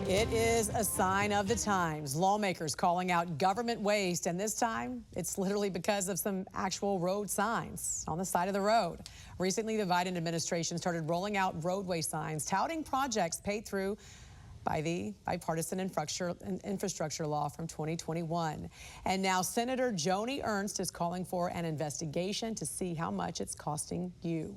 It is a sign of the times. Lawmakers calling out government waste, and this time it's literally because of some actual road signs on the side of the road. Recently, the Biden administration started rolling out roadway signs touting projects paid through by the bipartisan infrastructure law from 2021. And now Senator Joni Ernst is calling for an investigation to see how much it's costing you.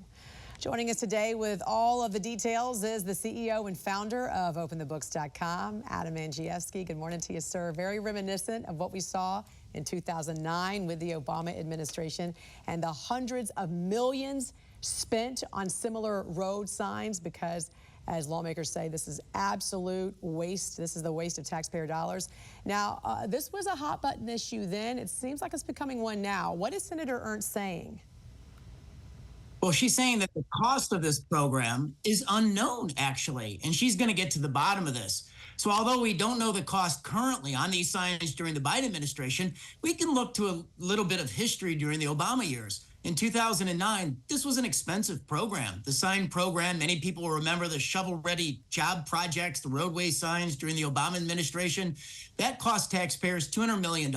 Joining us today with all of the details is the CEO and founder of OpenTheBooks.com, Adam Andrzejewski. Good morning to you, sir. Very reminiscent of what we saw in 2009 with the Obama administration and the hundreds of millions spent on similar road signs because, as lawmakers say, this is absolute waste. This is the waste of taxpayer dollars. Now, this was a hot button issue then. It seems like it's becoming one now. What is Senator Ernst saying? Well, she's saying that the cost of this program is unknown, actually, and she's going to get to the bottom of this. So although we don't know the cost currently on these signs during the Biden administration, we can look to a little bit of history during the Obama years. In 2009, this was an expensive program. The sign program, many people will remember the shovel-ready job projects, the roadway signs during the Obama administration. That cost taxpayers $200 million.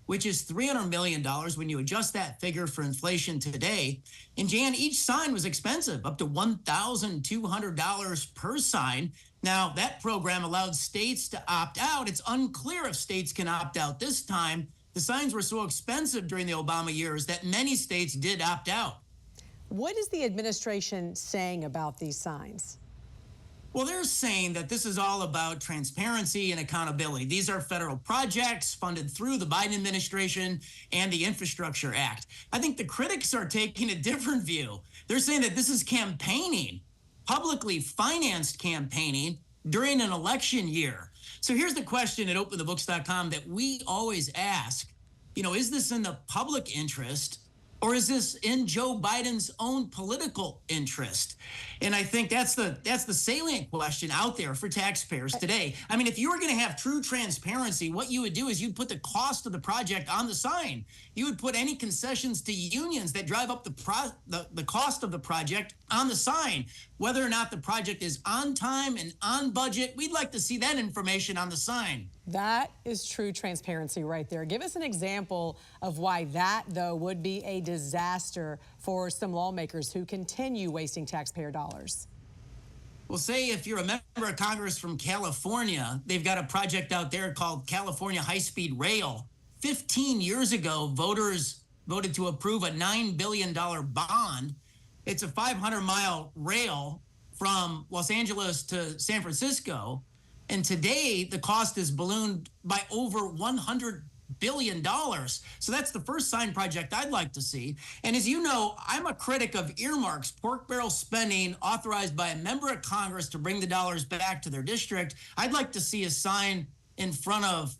Which is $300 million when you adjust that figure for inflation today. And Jan, each sign was expensive, up to $1,200 per sign. Now, that program allowed states to opt out. It's unclear if states can opt out this time. The signs were so expensive during the Obama years that many states did opt out. What is the administration saying about these signs? Well, they're saying that this is all about transparency and accountability. These are federal projects funded through the Biden administration and the Infrastructure Act. I think the critics are taking a different view. They're saying that this is campaigning, publicly financed campaigning during an election year. So here's the question at OpenTheBooks.com that we always ask, is this in the public interest? Or is this in Joe Biden's own political interest? And I think that's the salient question out there for taxpayers today. I mean, if you were going to have true transparency, what you would do is you'd put the cost of the project on the sign. You would put any concessions to unions that drive up the cost of the project on the sign. Whether or not the project is on time and on budget, we'd like to see that information on the sign. That is true transparency right there. Give us an example of why that, though, would be a disaster for some lawmakers who continue wasting taxpayer dollars. Well, say if you're a member of Congress from California, they've got a project out there called California High-Speed Rail. 15 years ago, voters voted to approve a $9 billion bond. It's a 500-mile rail from Los Angeles to San Francisco. And today, the cost is ballooned by over $100 billion. So that's the first sign project I'd like to see. And as you know, I'm a critic of earmarks, pork barrel spending authorized by a member of Congress to bring the dollars back to their district. I'd like to see a sign in front of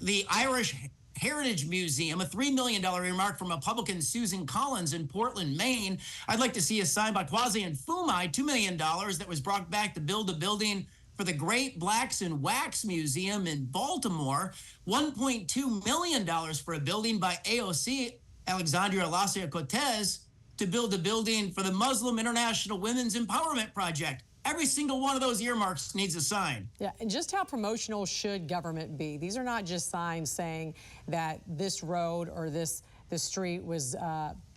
the Irish Heritage Museum, a $3 million earmark from Republican Susan Collins in Portland, Maine. I'd like to see a sign by Kwasi and Fumai, $2 million that was brought back to build a building for the Great Blacks in Wax Museum in Baltimore, $1.2 million for a building by AOC, Alexandria Ocasio-Cortez, to build a building for the Muslim International Women's Empowerment Project. Every single one of those earmarks needs a sign. Yeah, and just how promotional should government be? These are not just signs saying that this road or the street was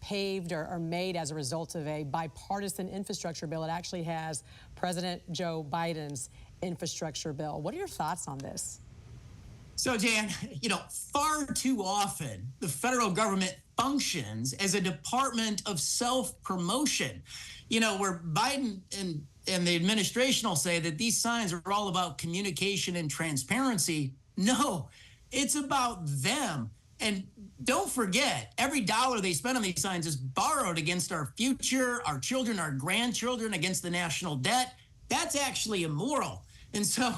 paved or made as a result of a bipartisan infrastructure bill. It actually has President Joe Biden's infrastructure bill. What are your thoughts on this? So, Jan, far too often the federal government functions as a department of self-promotion. Where Biden and the administration will say that these signs are all about communication and transparency. No, it's about them. And don't forget, every dollar they spend on these signs is borrowed against our future, our children, our grandchildren, against the national debt. That's actually immoral. And so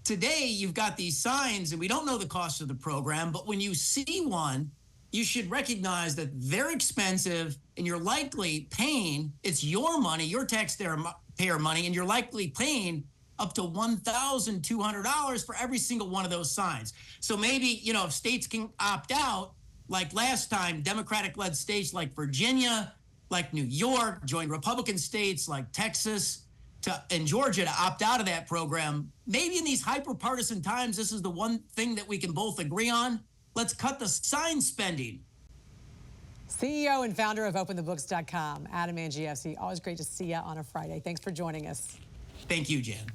today you've got these signs and we don't know the cost of the program, but when you see one, you should recognize that they're expensive and you're likely paying, it's your money, your taxpayer money, and you're likely paying up to $1,200 for every single one of those signs. So maybe, if states can opt out, like last time, Democratic-led states like Virginia, like New York, joined Republican states like Texas, in Georgia to opt out of that program. Maybe in these hyper-partisan times, this is the one thing that we can both agree on. Let's cut the sign spending. CEO and founder of OpenTheBooks.com, Adam Andrzejewski. Always great to see you on a Friday. Thanks for joining us. Thank you, Jan.